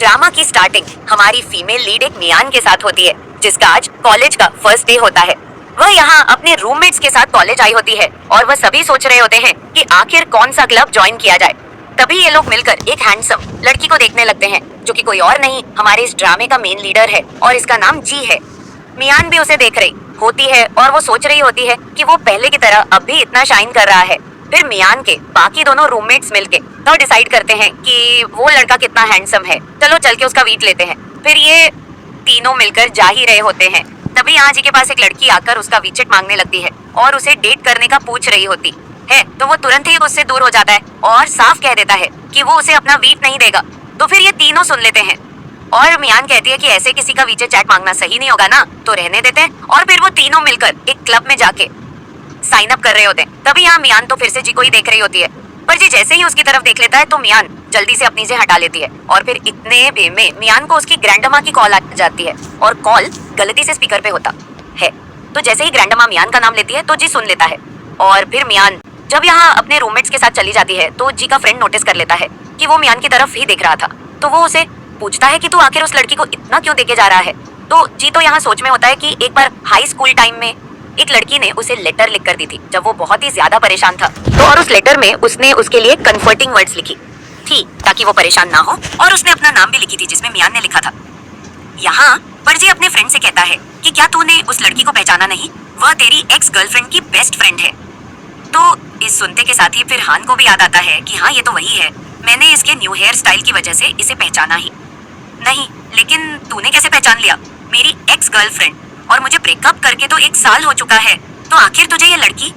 Drama की starting हमारी female lead एक मियान के साथ होती है, जिसका आज कॉलेज का फर्स्ट डे होता है। वह यहाँ अपने रूममेट्स के साथ कॉलेज आई होती है और वह सभी सोच रहे होते हैं कि आखिर कौन सा क्लब ज्वाइन किया जाए। तभी ये लोग मिलकर एक हैंडसम लड़की को देखने लगते हैं, जो कि कोई और नहीं हमारे इस ड्रामे का मेन लीडर है और इसका नाम जी है। मियान भी उसे देख रही होती है और वो सोच रही होती है कि वो पहले की तरह अब भी इतना शाइन कर रहा है। फिर मियान के बाकी दोनों रूममेट्स मिलके तो डिसाइड करते हैं कि वो लड़का कितना हैंडसम है, चलो चल के उसका वेट लेते हैं। फिर ये तीनों मिलकर जा ही रहे होते हैं, तभी यहाँ जी के पास एक लड़की आकर उसका वीचेट मांगने लगती है और उसे डेट करने का पूछ रही होती है। तो वो तुरंत ही उससे दूर हो जाता है और साफ कह देता है कि वो उसे अपना वीट नहीं देगा। तो फिर ये तीनों सुन लेते हैं और मियान कहती है कि ऐसे किसी का वीचेट चैट मांगना सही नहीं होगा ना, तो रहने देते हैं। और फिर वो तीनों मिलकर एक क्लब में जाके साइन अप कर रहे होते हैं। तभी यहाँ मियान तो फिर से जी को ही देख रही होती है, पर जी जैसे ही उसकी तरफ देख लेता है तो मियान जल्दी से अपनी से हटा लेती है। और फिर इतने वे में मियान को उसकी ग्रैंडमा की कॉल आ जाती है और कॉल गलती से स्पीकर पे होता है। तो जैसे ही ग्रैंडमा मियान का नाम लेती है तो जी सुन लेता है। और फिर मियान जब यहाँ अपने रूममेट्स के साथ चली जाती है तो जी का फ्रेंड नोटिस कर लेता है कि वो मियान की तरफ ही देख रहा था। तो वो उसे पूछता है कि तू आखिर उस लड़की को इतना क्यों देखे जा रहा है। तो जी तो यहाँ सोच में होता है कि एक बार हाई स्कूल टाइम में एक लड़की ने उसे लेटर लिख कर दी थी जब वो बहुत ही ज्यादा परेशान था। तो और उस लेटर में उसने उसके लिए कंफर्टिंग वर्ड्स लिखी थी ताकि वो परेशान ना हो, और उसने अपना नाम भी लिखी थी जिसमें मियान ने लिखा था। यहाँ पर जी अपने फ्रेंड से कहता है कि क्या तूने उस लड़की को पहचाना नहीं, वह तेरी एक्स गर्लफ्रेंड की बेस्ट फ्रेंड है। तो इस सुनते के साथ ही फिर हान को भी याद आता है कि हाँ ये तो वही है, मैंने इसके न्यू हेयर स्टाइल की वजह से इसे पहचाना ही नहीं। लेकिन तूने कैसे पहचान लिया? मेरी एक्स गर्लफ्रेंड, और मुझे ब्रेकअप करके तो 1 साल हो चुका है, तो आखिर तुझे ये लड़की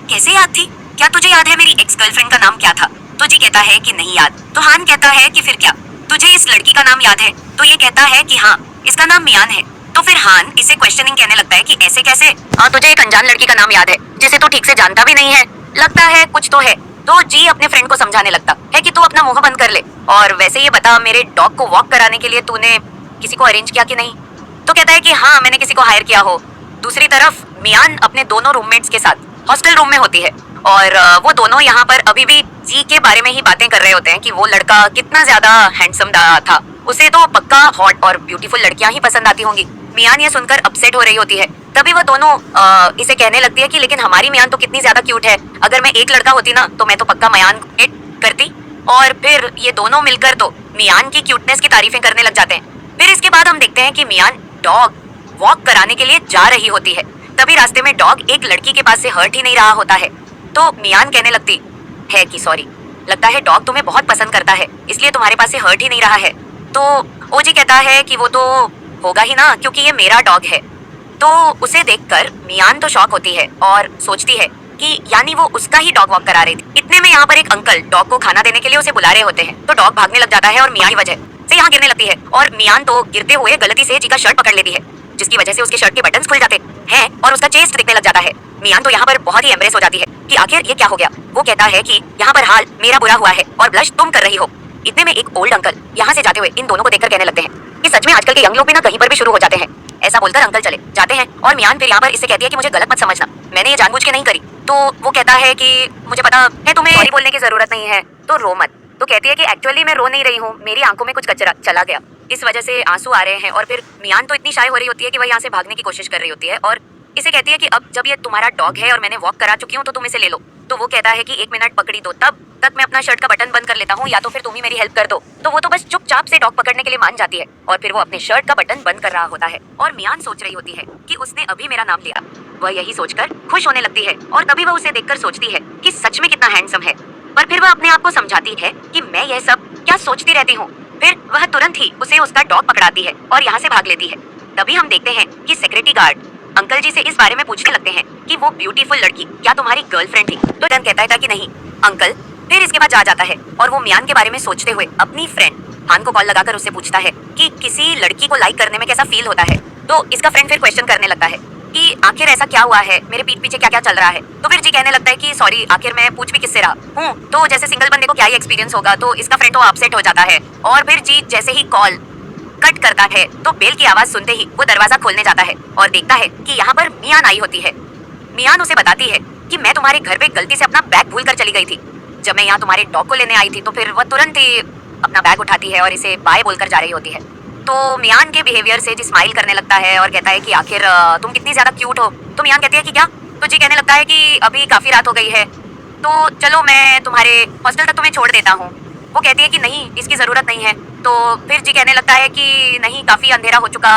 कैसे याद थी? क्या तुझे याद है मेरी एक्स गर्लफ्रेंड का नाम क्या था? तो जी कहता है कि नहीं याद। तो हान कहता है कि फिर क्या तुझे इस लड़की का नाम याद है? तो ये कहता है कि हाँ, इसका नाम मियान है। तो फिर हान इसे क्वेश्चनिंग कहने लगता है कि ऐसे कैसे? तुझे एक अनजान लड़की का नाम याद है जिसे तू ठीक से जानता भी नहीं है, लगता है कुछ तो है। तो जी अपने फ्रेंड को समझाने लगता है कि तू अपना मुंह बंद कर ले, और वैसे ये बता मेरे डॉग को वॉक कराने के लिए तूने किसी को अरेंज किया कि नहीं? तो कहता है कि हाँ मैंने किसी को हायर किया हो। दूसरी तरफ मियान अपने दोनों रूममेट्स के साथ हॉस्टल रूम में होती है और वो दोनों यहाँ पर अभी भी जी के बारे में ही बातें कर रहे होते हैं कि वो लड़का कितना ज्यादा हैंडसम था, उसे तो पक्का हॉट और ब्यूटीफुल लड़कियां ही पसंद आती होंगी। मियान ये सुनकर अपसेट हो रही होती है। तभी वो दोनों इसे कहने लगती है कि लेकिन हमारी मियान तो कितनी ज्यादा क्यूट है, अगर मैं एक लड़का होती ना तो मैं तो पक्का मियान को डेट करती। और फिर ये दोनों मिलकर तो मियान की क्यूटनेस की तारीफें करने लग जाते हैं। फिर इसके बाद हम देखते हैं कि मियान डॉग वॉक कराने के लिए जा रही होती है। तभी रास्ते में डॉग एक लड़की के पास से हट ही नहीं रहा होता है। तो मियान कहने लगती है कि सॉरी, लगता है डॉग तुम्हें बहुत पसंद करता है इसलिए तुम्हारे पास से हट ही नहीं रहा है। तो ओजी कहता है कि वो तो होगा ही ना क्योंकि ये मेरा डॉग है। तो उसे देखकर मियान तो शॉक होती है और सोचती है कि यानी वो उसका ही डॉग वॉक करा रही थी। इतने में यहाँ पर एक अंकल डॉग को खाना देने के लिए उसे बुला रहे होते हैं। तो डॉग भागने लग जाता है और मियान की वजह से यहाँ गिरने लगती है और मियान तो गिरते हुए गलती से जी का शर्ट पकड़ लेती है, जिसकी वजह से उसके शर्ट के बटन्स खुल जाते हैं और उसका चेस्ट दिखने लग जाता है। मियान तो यहाँ पर बहुत ही एम्ब्रेस हो जाती है कि आखिर ये क्या हो गया। वो कहता है कि यहाँ पर हाल मेरा बुरा हुआ है और ब्लश तुम कर रही हो। इतने में एक ओल्ड अंकल यहाँ से जाते हुए इन दोनों को देखकर कहने लगते हैं कि सच में आजकल के यंग लोग भी ना कहीं पर भी शुरू हो जाते हैं। ऐसा बोलकर अंकल चले जाते हैं और मियान फिर यहाँ पर इससे कहती है कि मुझे गलत मत समझना, मैंने ये जानबूझ के नहीं करी। तो वो कहता है कि मुझे पता है तुम्हें सॉरी बोलने की जरूरत नहीं है, तो रो मत। तो कहती है कि एक्चुअली मैं रो नहीं रही हूँ, मेरी आंखों में कुछ कचरा चला गया, इस वजह से आंसू आ रहे हैं। और फिर मियान तो इतनी शाय हो रही होती है कि वह यहाँ से भागने की कोशिश कर रही होती है और इसे कहती है कि अब जब ये तुम्हारा डॉग है और मैंने वॉक करा चुकी हूँ तो तुम इसे ले लो। तो वो कहता है कि 1 मिनट पकड़ी दो, तब तक मैं अपना शर्ट का बटन बंद कर लेता हूँ, या तो फिर तुम ही मेरी हेल्प कर दो। तो वो तो बस चुपचाप से डॉग पकड़ने के लिए मान जाती है और फिर वो अपने शर्ट का बटन बंद कर रहा होता है और मियान सोच रही होती है कि उसने अभी मेरा नाम लिया। वह यही सोचकर खुश होने लगती है और तभी वह उसे देखकर सोचती है कि सच में कितना हैंडसम है। पर फिर वह अपने आप को समझाती है कि मैं यह सब क्या सोचती रहती हूँ। फिर वह तुरंत ही उसे उसका डॉग पकड़ाती है और यहाँ से भाग लेती है। तभी हम देखते हैं कि सिक्योरिटी गार्ड अंकल जी से इस बारे में पूछने लगते हैं कि वो ब्यूटीफुल लड़की क्या तुम्हारी गर्लफ्रेंड थी? तो डन कहता था कि नहीं अंकल। फिर इसके बाद जा जाता है और वो मियान के बारे में सोचते हुए अपनी फ्रेंड हान को कॉल लगाकर उससे पूछता है कि किसी लड़की को लाइक करने में कैसा फील होता है। तो इसका फ्रेंड फिर क्वेश्चन करने लगता है कि आखिर ऐसा क्या हुआ है, मेरे पीठ पीछे क्या क्या चल रहा है। तो फिर जी कहने लगता है कि सॉरी, आखिर मैं पूछ भी किससे रहा हूँ, तो जैसे सिंगल बंदे को क्या ही एक्सपीरियंस होगा। तो इसका फ्रेंड तो अपसेट हो जाता है और फिर जी जैसे ही कॉल कट करता है तो बेल की आवाज सुनते ही वो दरवाजा खोलने जाता है और देखता है कि यहाँ पर मियान आई होती है। मियान उसे बताती है कि मैं तुम्हारे घर पे गलती से अपना बैग भूल कर चली गई थी, जब मैं यहाँ तुम्हारे डॉग को लेने आई थी। तो फिर वह तुरंत ही अपना बैग उठाती है और इसे बाय बोलकर जा रही होती है। तो मियान के बिहेवियर से जी स्माइल करने लगता है और कहता है कि आखिर तुम कितनी ज्यादा क्यूट हो। तो मियान कहती है कि क्या? तो जी कहने लगता है कि अभी काफी रात हो गई है, तो चलो मैं तुम्हारे हॉस्टल तक तुम्हें छोड़ देता हूँ। वो कहती है कि नहीं, इसकी जरूरत नहीं है। तो फिर जी कहने लगता है कि नहीं, काफी अंधेरा हो चुका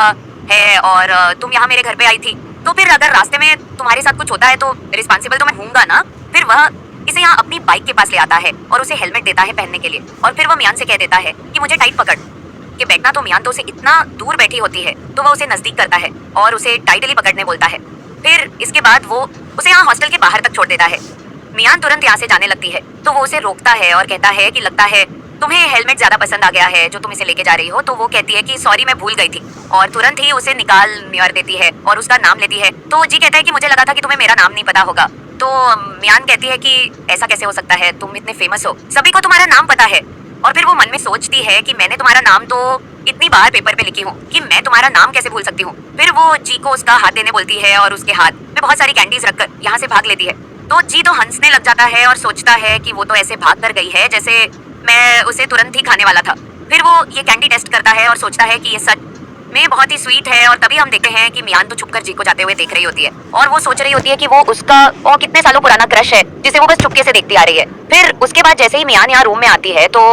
है और तुम यहाँ मेरे घर पे आई थी, तो फिर अगर रास्ते में तुम्हारे साथ कुछ होता है तो रिस्पॉन्सिबल तो मैं हूँगा ना। फिर वह इसे यहाँ अपनी बाइक के पास ले आता है और उसे हेलमेट देता है पहनने के लिए, और फिर वह मियान से कह देता है कि मुझे टाइट पकड़ के बैठना। तो मियान तो उसे इतना दूर बैठी होती है तो वह उसे नजदीक करता है और उसे टाइटली पकड़ने बोलता है। फिर इसके बाद वो उसे यहाँ हॉस्टल के बाहर तक छोड़ देता है। मियान तुरंत यहाँ से जाने लगती है तो वो उसे रोकता है और कहता है कि लगता है तुम्हें हेलमेट ज्यादा पसंद आ गया है जो तुम इसे लेके जा रही हो। तो वो कहती है कि सॉरी, मैं भूल गई थी, और तुरंत ही उसे निकाल नियर देती है और उसका नाम लेती है। तो जी कहता है कि मुझे लगा था कि तुम्हें मेरा नाम नहीं पता होगा। तो मियान कहती है कि ऐसा कैसे हो सकता है, तुम इतने फेमस हो, सभी को तुम्हारा नाम पता है। और फिर वो मन में सोचती है कि मैंने तुम्हारा नाम तो इतनी बार पेपर पे लिखी हूँ कि मैं तुम्हारा नाम कैसे भूल सकती हूँ। फिर वो जी को उसका हाथ देने बोलती है और उसके हाथ में बहुत सारी कैंडीज रखकर यहाँ से भाग लेती है। तो जी तो हंसने लग जाता है और सोचता है कि वो तो ऐसे भाग कर गई है जैसे मैं उसे तुरंत ही खाने वाला था। फिर वो ये कैंडी टेस्ट करता है और सोचता है कि ये सच में बहुत ही स्वीट है। और तभी हम देखते हैं कि मियान तो छुपकर जी को जाते हुए देख रही होती है और वो सोच रही होती है कि वो उसका और कितने सालों पुराना क्रश है जिसे वो बस चुपके से देखती आ रही है। फिर उसके बाद जैसे ही मियान यहाँ रूम में आती है तो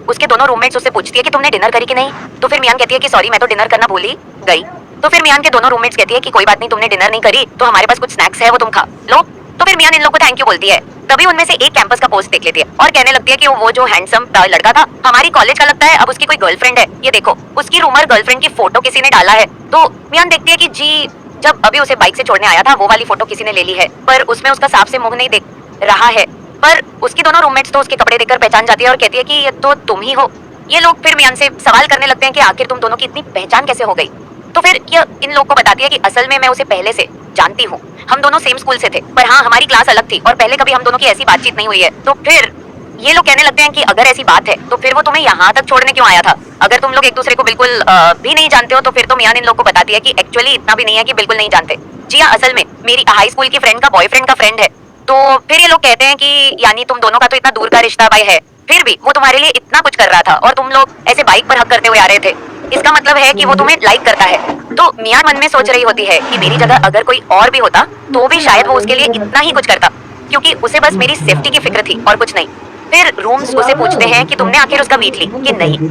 उसके दोनों रूममेट्स उससे पूछती है कि तुमने डिनर करी कि नहीं। तो फिर मियान कहती है कि सॉरी, मैं तो डिनर करना भूल ही गई। तो फिर मियान के दोनों रूममेट्स कहती है कि कोई बात नहीं, तुमने डिनर नहीं करी तो हमारे पास कुछ स्नैक्स है, वो तुम खा लो। तो फिर मियान इन लोग को थैंक यू बोलती है। तभी उनमें से एक कैंपस का पोस्ट देख लेती है और कहने लगती है कि वो जो हैंडसम लड़का था हमारी कॉलेज का, लगता है अब उसकी कोई गर्लफ्रेंड है, ये देखो उसकी रूमर गर्लफ्रेंड की फोटो किसी ने डाला है। तो मियान देखती है कि जी जब अभी उसे बाइक से छोड़ने आया था वो वाली फोटो किसी ने ले ली है, पर उसमें उसका साफ से मुंह नहीं दिख रहा है। पर उसकी दोनों रूममेट्स तो उसके कपड़े देखकर पहचान जाती है और कहती है कि ये तो तुम ही हो। ये लोग फिर मियान से सवाल करने लगते हैं कि आखिर तुम दोनों की इतनी पहचान कैसे हो गई। तो फिर ये इन लोग को बताती है कि असल में मैं उसे पहले से जानती हूँ, हम दोनों सेम स्कूल से थे, पर हाँ हमारी क्लास अलग थी और पहले कभी हम दोनों की ऐसी बातचीत नहीं हुई है। तो फिर ये लोग कहने लगते हैं कि अगर ऐसी बात है तो फिर वो तुम्हें यहाँ तक छोड़ने क्यों आया था। अगर तुम लोग एक दूसरे को बिल्कुल भी नहीं जानते हो तो फिर तो मियान इन लोग को बताती है कि एक्चुअली इतना भी नहीं है कि बिल्कुल नहीं जानते। जी हाँ, असल में मेरी हाई स्कूल की फ्रेंड का बॉयफ्रेंड का फ्रेंड है। तो फिर ये लोग कहते हैं कि यानी तुम दोनों का तो इतना दूर का रिश्ता भाई है, फिर भी वो तुम्हारे लिए इतना कुछ कर रहा था और तुम लोग ऐसे बाइक पर हक करते हुए आ रहे थे, इसका मतलब है कि वो तुम्हें लाइक करता है। तो मियान मन में सोच रही होती है कि मेरी जगह अगर कोई और भी होता तो भी शायद वो उसके लिए इतना ही कुछ करता, क्योंकि उसे बस मेरी सेफ्टी की फिक्र थी और कुछ नहीं। फिर रूम्स उसे पूछते हैं कि तुमने आखिर उसका मीट ली कि नहीं।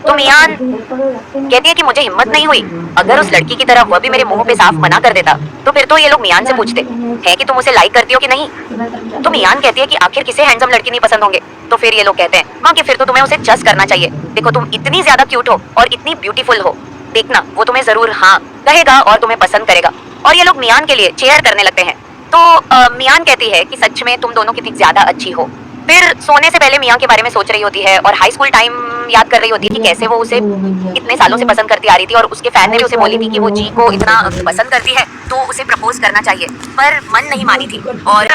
तो मियान कहती है कि मुझे हिम्मत नहीं हुई। अगर उस लड़की की तरह वह भी मेरे मुंह पे साफ मना कर देता तो फिर तो ये लोग मियान से पूछते हैं कि तुम उसे लाइक करती हो कि नहीं। तो मियान कहती है कि आखिर किसे हैंडसम लड़की नहीं पसंद होंगे। तो फिर ये लोग कहते हैं हाँ कि फिर तो तुम्हें उसे जज करना चाहिए, देखो तुम इतनी ज्यादा क्यूट हो और इतनी ब्यूटीफुल हो, देखना वो तुम्हें जरूर हाँ कहेगा और तुम्हें पसंद करेगा। और ये लोग मियान के लिए चेयर करने लगते हैं। तो मियान कहती है कि सच में तुम दोनों कितनी ज्यादा अच्छी हो। फिर सोने से पहले मियां के बारे में सोच रही होती है और हाई स्कूल टाइम याद कर रही होती है कि कैसे वो उसे इतने सालों से पसंद करती आ रही थी और उसके फैन ने भी उसे बोली थी कि वो जी को इतना पसंद करती है तो उसे प्रपोज करना चाहिए, पर मन नहीं मानी थी। और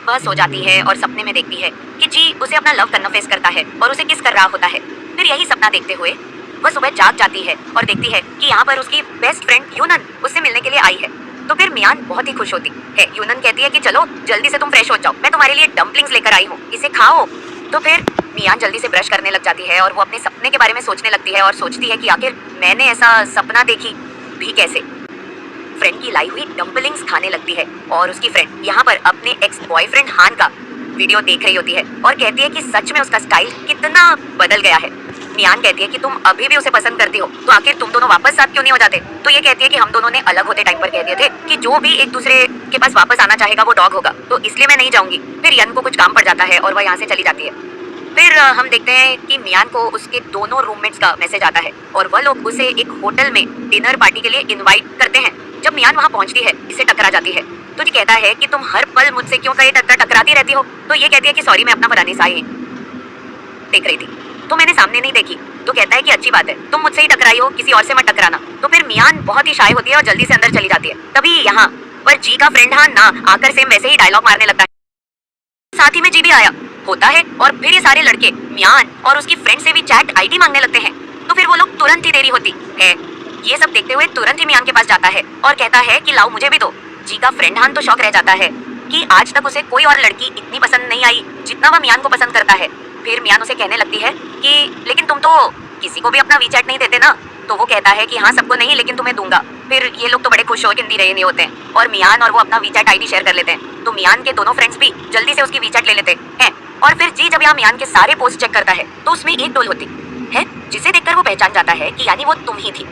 वह सो जाती है और सपने में देखती है कि जी उसे अपना लव कन्फेस करता है और उसे किस कर रहा होता है। फिर यही सपना देखते हुए वह सुबह जाग जाती है और देखती है कि यहाँ पर उसकी बेस्ट फ्रेंड यूनन उससे मिलने के लिए आई है। तो फिर मियान बहुत ही खुश होती है। यूनन कहती है कि चलो जल्दी से तुम फ्रेश हो जाओ, मैं तुम्हारे लिए डम्पलिंग्स लेकर आई हूँ, इसे खाओ। तो फिर मियान जल्दी से ब्रश करने लग जाती है और वो अपने सपने के बारे में सोचने लगती है और सोचती है कि आखिर मैंने ऐसा सपना देखी भी कैसे। फ्रेंड की लाई हुई डम्पलिंग्स खाने लगती है और उसकी फ्रेंड यहाँ पर अपने एक्स बॉयफ्रेंड हान का वीडियो देख रही होती है और कहती है कि सच में उसका स्टाइल कितना बदल गया है। मियान कहती है कि तुम अभी भी उसे पसंद करती हो तो आखिर तुम दोनों वापस साथ क्यों नहीं हो जाते। तो ये कहती है कि हम दोनों ने अलग होते टाइम पर कह दिए थे कि जो भी एक दूसरे के पास वापस आना चाहेगा वो डॉग होगा, तो इसलिए मैं नहीं जाऊंगी। फिर यन को कुछ काम पड़ जाता है और वह यहाँ से चली जाती है। फिर हम देखते हैं कि मियान को उसके दोनों रूममेट्स का मैसेज आता है और वह लोग उसे एक होटल में डिनर पार्टी के लिए इनवाइट करते हैं। जब मियान वहाँ पहुँचती है इससे टकरा जाती है तो जी कहता है कि तुम हर पल मुझसे क्यों टकराती रहती हो। तो ये कहती है कि सॉरी मैं अपना पुरानी साई देख रही थी तो मैंने सामने नहीं देखी। तो कहता है कि अच्छी बात है, तुम मुझसे ही टकराई हो, किसी और से मत टकराना। तो फिर मियान बहुत ही शाय होती है और जल्दी से अंदर चली जाती है। तभी यहाँ पर जी का फ्रेंड हान ना आकर सेम वैसे ही डायलॉग मारने लगता है। साथ ही में जी भी आया होता है और फिर ये सारे लड़के मियान और उसकी फ्रेंड से भी चैट आईडी मांगने लगते हैं। तो फिर वो लोग तुरंत ही देरी होती है। ये सब देखते हुए तुरंत ही मियान के पास जाता है और कहता है कि लाओ मुझे भी दो। जी का फ्रेंड हान तो शॉक रह जाता है कि आज तक उसे कोई और लड़की इतनी पसंद नहीं आई जितना वह मियान को पसंद करता है। फिर मियान उसे कहने लगती है कि लेकिन तुम तो किसी को भी अपना वीचैट नहीं देते ना। तो वो कहता है कि हाँ सबको नहीं, लेकिन तुम्हें दूंगा। फिर ये लोग तो बड़े खुश होकर हिंदी रहे नहीं होते हैं और मियान और वो अपना वीचैट आईडी शेयर कर लेते हैं। तो मियान के दोनों फ्रेंड्स भी जल्दी से उसकी वीचैट ले लेते हैं। और फिर जी जब यहाँ मियान के सारे पोस्ट चेक करता है तो उसमें एक डोल होती है जिसे देखकर वो पहचान जाता है कि यानी वो तुम ही थी।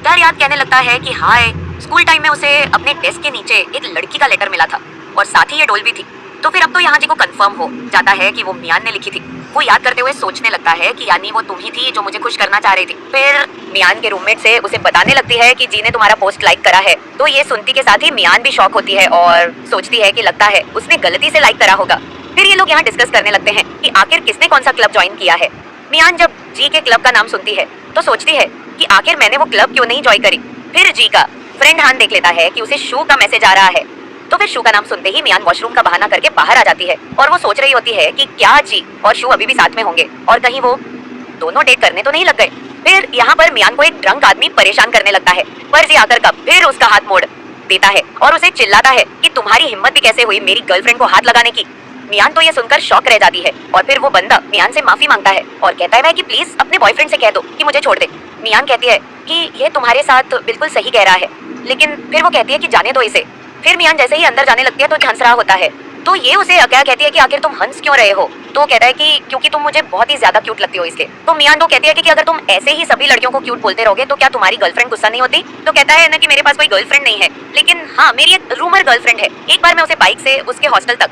डर याद कहने लगता है कि हाय, स्कूल टाइम में उसे अपने डेस्क के नीचे एक लड़की का लेटर मिला था और साथ ही ये डोल भी थी। तो फिर अब तो यहाँ जी को कंफर्म हो जाता है कि वो मियान ने लिखी थी। वो याद करते हुए सोचने लगता है कि यानी वो तुम ही थी जो मुझे खुश करना चाह रही थी। फिर मियान के रूममेट से उसे बताने लगती है कि जी ने तुम्हारा पोस्ट लाइक करा है। तो ये सुनती के साथ ही मियान भी शॉक होती है और सोचती है कि लगता है उसने गलती से लाइक करा होगा। फिर ये लोग यहाँ डिस्कस करने लगते हैं कि आखिर किसने कौन सा क्लब ज्वाइन किया है। मियान जब जी के क्लब का नाम सुनती है तो सोचती है कि आखिर मैंने वो क्लब क्यों नहीं ज्वाइन करी। फिर जी का फ्रेंड हान देख लेता है कि उसे शू का मैसेज आ रहा है। तो फिर शू का नाम सुनते ही मियान वॉशरूम का बहाना करके बाहर आ जाती है और वो सोच रही होती है कि क्या जी और शू अभी भी साथ में होंगे और कहीं वो दोनों डेट करने तो नहीं लग गए। फिर यहाँ पर मियान को एक ड्रंक आदमी परेशान करने लगता है, पर जी आकर का फिर उसका हाथ मोड़ देता है और उसे चिल्लाता है कि तुम्हारी हिम्मत भी कैसे हुई मेरी गर्लफ्रेंड को हाथ लगाने की। मियान तो ये सुनकर शॉक रह जाती है और फिर वो बंदा मियान से माफी मांगता है और कहता है कि प्लीज अपने बॉयफ्रेंड से कह दो कि मुझे छोड़ दे। मियान कहती है कि ये तुम्हारे साथ बिल्कुल सही कह रहा है, लेकिन फिर वो कहती है कि जाने दो इसे। फिर मियान जैसे ही अंदर जाने लगती है तो हंस रहा होता है। तो ये उसे क्या कहती है कि आखिर तुम हंस क्यों रहे हो। तो कहता है कि क्योंकि तुम मुझे बहुत ही ज्यादा क्यूट लगती हो इसलिए। तो मियान तो कहती है कि अगर तुम ऐसे ही सभी लड़कियों को क्यूट बोलते रहोगे तो क्या तुम्हारी गर्लफ्रेंड गुस्सा नहीं होती। तो कहता है ना कि मेरे पास कोई गर्लफ्रेंड नहीं है, लेकिन हाँ मेरी एक रूमर गर्लफ्रेंड है। एक बार मैं उसे बाइक से उसके हॉस्टल तक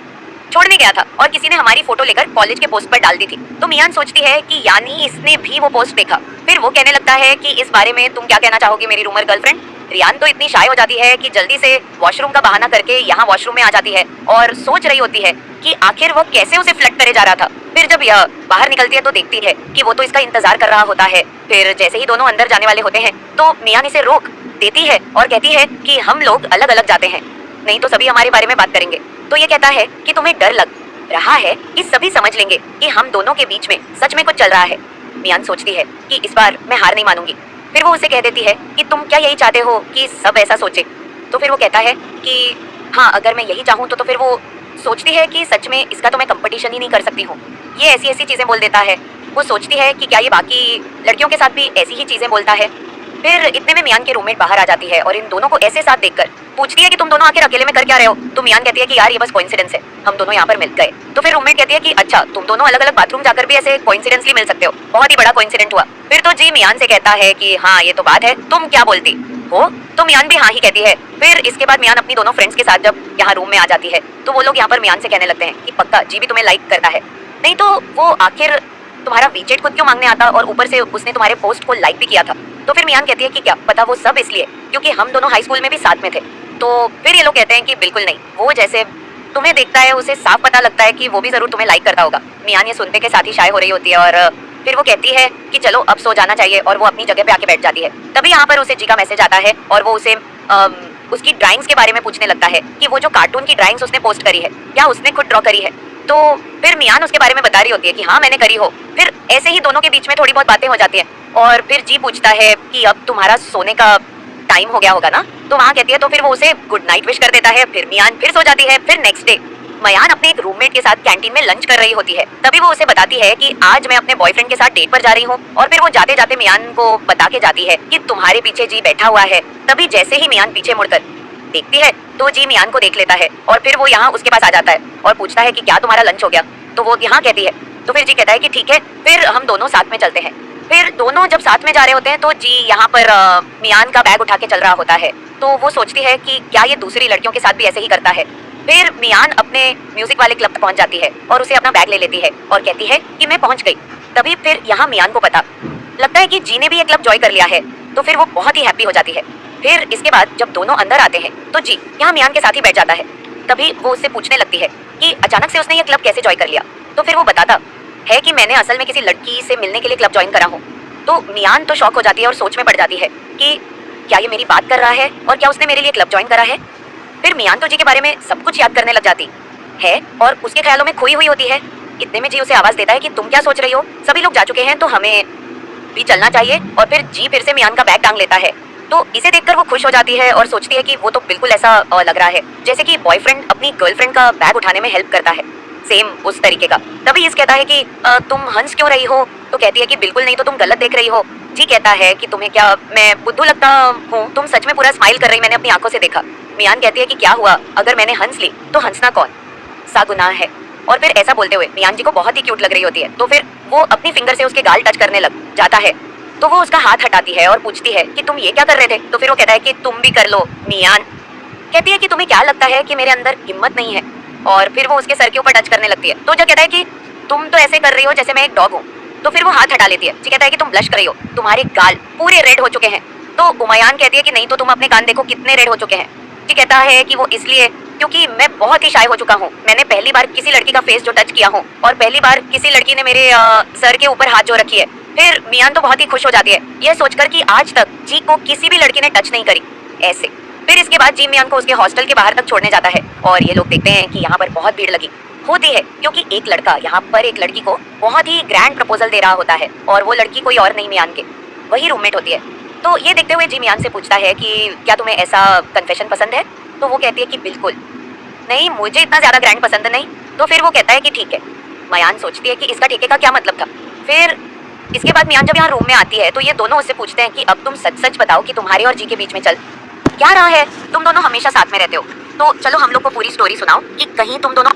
छोड़ने गया था और किसी ने हमारी फोटो लेकर कॉलेज के पोस्ट पर डाल दी थी। तो मियान सोचती है कि यानी इसने भी वो पोस्ट देखा। फिर वो कहने लगता है कि इस बारे में तुम क्या कहना चाहोगी मेरी रूमर गर्लफ्रेंड। रियान तो इतनी शाय हो जाती है कि जल्दी से वॉशरूम का बहाना करके यहाँ वॉशरूम में आ जाती है और सोच रही होती है कि आखिर वो कैसे उसे फ्लर्ट करे जा रहा था। फिर जब यह बाहर निकलती है तो देखती है कि वो तो इसका इंतजार कर रहा होता है। फिर जैसे ही दोनों अंदर जाने वाले होते हैं तो मियान इसे रोक देती है और कहती है कि हम लोग अलग अलग जाते हैं, नहीं तो सभी हमारे बारे में बात करेंगे। तो ये कहता है कि तुम्हें डर लग रहा है कि सभी समझ लेंगे कि हम दोनों के बीच में सच में कुछ चल रहा है। मियान सोचती है कि इस बार मैं हार नहीं मानूंगी। फिर वो उसे कह देती है कि तुम क्या यही चाहते हो कि सब ऐसा सोचे। तो फिर वो कहता है कि हाँ अगर मैं यही चाहूँ तो फिर वो सोचती है कि सच में इसका तो मैं कंपटीशन ही नहीं कर सकती हूँ। ये ऐसी ऐसी चीजें बोल देता है। वो सोचती है कि क्या ये बाकी लड़कियों के साथ भी ऐसी ही चीजें बोलता है। फिर इतने में मियान की रूममेट बाहर आ जाती है और इन दोनों को ऐसे साथ देखकर पूछती है कि तुम दोनों आखिर अकेले में कर क्या रहे हो। तो मियान कहती है कि यार ये बस कोइंसिडेंस है, हम दोनों यहाँ पर मिल गए। तो फिर रूममेट कहती है कि अच्छा तुम दोनों अलग अलग बाथरूम जाकर भी ऐसे कोइंसिडेंसली मिल सकते हो, बहुत ही बड़ा कोइंसिडेंट हुआ। फिर तो जी मियान से कहता है कि हाँ ये तो बात है, तुम क्या बोलती हो। तो मियान भी हाँ ही कहती है। फिर इसके बाद मियान अपनी दोनों फ्रेंड्स के साथ जब यहाँ रूम में आ जाती है तो वो लोग यहाँ पर मियान से कहने लगते हैं कि पक्का जी भी तुम्हें लाइक करता है, नहीं तो वो आखिर तुम्हारा वीचेट खुद क्यों मांगने आता और ऊपर से उसने तुम्हारे पोस्ट को लाइक भी किया था। तो फिर मियान कहती है कि क्या पता वो सब इसलिए क्योंकि हम दोनों हाई स्कूल में भी साथ में थे। तो फिर ये लोग कहते हैं कि बिल्कुल नहीं, वो जैसे तुम्हें देखता है उसे साफ पता लगता है कि वो भी जरूर तुम्हें लाइक करता होगा। मियान ये सुनते के साथ ही शाय हो रही होती है और फिर वो कहती है कि चलो अब सो जाना चाहिए और वो अपनी जगह पे आके बैठ जाती है। तभी यहाँ पर उसे जी का मैसेज आता है और वो उसे उसकी ड्राइंग्स के बारे में पूछने लगता है कि वो जो कार्टून की ड्राइंग्स उसने पोस्ट करी है क्या उसने खुद ड्रॉ करी है। तो फिर मियान उसके बारे में बता रही होती है कि हाँ मैंने करी हो। फिर ऐसे ही दोनों के बीच में थोड़ी बहुत बातें हो जाती हैं और फिर जी पूछता है कि अब तुम्हारा सोने का टाइम हो गया होगा ना। तो वहाँ कहती है तो फिर वो उसे गुड नाइट विश कर देता है। फिर मियान फिर सो जाती है। फिर नेक्स्ट डे मियान अपने एक रूममेट के साथ कैंटीन में लंच कर रही होती है। तभी वो उसे बताती है कि आज मैं अपने बॉयफ्रेंड के साथ डेट पर जा रही हूँ और फिर वो जाते जाते मियान को बता के जाती है कि तुम्हारे पीछे जी बैठा हुआ है। तभी जैसे ही मियान पीछे मुड़कर देखती है तो जी मियान को देख लेता है और फिर वो यहाँ उसके पास आ जाता है और पूछता है कि क्या तुम्हारा लंच हो गया। तो वो यहाँ कहती है। तो फिर जी कहता है कि ठीक है फिर हम दोनों साथ में चलते हैं। फिर दोनों जब साथ में जा रहे होते हैं तो जी यहाँ पर मियान का बैग उठा के चल रहा होता है। तो वो सोचती है कि क्या ये दूसरी लड़कियों के साथ भी ऐसे ही करता है। फिर मियान अपने म्यूजिक वाले क्लब तक पहुंच जाती है और उसे अपना बैग ले लेती है और कहती है कि मैं पहुंच गई। तभी फिर यहाँ मियान को पता लगता है कि जी ने भी ये क्लब ज्वाइन कर लिया है। तो फिर वो बहुत ही हैप्पी हो जाती है। फिर इसके बाद जब दोनों अंदर आते हैं तो जी यहाँ मियान के साथ ही बैठ जाता है। तभी वो उससे पूछने लगती है कि अचानक से उसने ये क्लब कैसे ज्वाइन कर लिया। तो फिर वो बताता है कि मैंने असल में किसी लड़की से मिलने के लिए क्लब ज्वाइन करा हूँ। तो मियान तो शॉक हो जाती है और सोच में पड़ जाती है कि क्या ये मेरी बात कर रहा है और क्या उसने मेरे लिए क्लब ज्वाइन करा है। फिर मियान तो जी के बारे में सब कुछ याद करने लग जाती है और उसके ख्यालों में खोई हुई होती है। इतने में जी उसे आवाज देता है कि तुम क्या सोच रही हो, सभी लोग जा चुके हैं तो हमें भी चलना चाहिए। और फिर जी फिर से मियान का बैग टांग लेता है। तो इसे देखकर वो खुश हो जाती है और सोचती है कि वो तो बिल्कुल ऐसा लग रहा है जैसे कि बॉयफ्रेंड अपनी गर्लफ्रेंड का बैग उठाने में हेल्प करता है। सेम उस तरीके का। तभी इस कहता है कि तुम हंस क्यों रही हो? तो कहती है कि बिल्कुल नहीं, तो तुम गलत देख रही हो। जी कहता है कि तुम्हें क्या मैं बुद्धू लगता हूँ? तुम सच में पूरा स्माइल कर रही, मैंने अपनी आंखों से देखा। मियान कहती है कि क्या हुआ, अगर मैंने हंस ली तो हंसना कौन सा गुनाह है? और फिर ऐसा बोलते हुए मियान जी को बहुत ही क्यूट लग रही होती है, तो फिर वो अपनी फिंगर से उसके गाल टच करने लग जाता है। तो वो उसका हाथ हटाती है और पूछती है कि तुम ये क्या कर रहे थे? तो फिर वो कहता है कि तुम भी कर लो। मियान कहती है कि तुम्हें क्या लगता है कि मेरे अंदर हिम्मत नहीं है? और फिर वो उसके सर के ऊपर टच करने लगती है। तो जो कहता है कि तुम तो ऐसे कर रही हो जैसे मैं एक डॉग हूँ। तो फिर वो हाथ हटा लेती है। जी कहता है कि तुम ब्लश कर रही हो, तुम्हारे गाल पूरे रेड हो चुके हैं। तो उमायान कहती है कि नहीं, तो तुम अपने कान देखो कितने रेड हो चुके हैं। जी कहता है कि वो इसलिए क्योंकि मैं बहुत ही शाय हो चुका हूँ। मैंने पहली बार किसी लड़की का फेस जो टच किया हूँ, और पहली बार किसी लड़की ने मेरे सर के ऊपर हाथ जो रखी है। फिर मियान तो बहुत ही खुश हो जाती है ये सोचकर कि आज तक जी को किसी भी लड़की ने टच नहीं करी ऐसे। फिर इसके बाद जी मियान को उसके हॉस्टल के बाहर तक छोड़ने जाता है, और ये लोग देखते हैं कि यहाँ पर बहुत भीड़ लगी होती है, क्योंकि एक लड़का यहाँ पर एक लड़की को बहुत ही ग्रैंड प्रपोजल दे रहा होता है, और वो लड़की कोई और नहीं मियान के वही रूममेट होती है। तो ये देखते हुए जी मियान से पूछता है कि क्या तुम्हें ऐसा कन्फेशन पसंद है? तो वो कहती है कि बिल्कुल नहीं, मुझे इतना ज्यादा ग्रैंड पसंद नहीं। तो फिर वो कहता है कि ठीक है। मयान सोचती है कि इसका ठीक है का क्या मतलब था। फिर इसके बाद मियान जब यहाँ रूम में आती है तो ये दोनों उससे पूछते हैं कि अब तुम सच सच बताओ कि तुम्हारे और जी के बीच में चल क्या रहा है? तुम दोनों हमेशा साथ में रहते हो, तो चलो हम लोग को पूरी स्टोरी सुनाओ कि कहीं तुम दोनों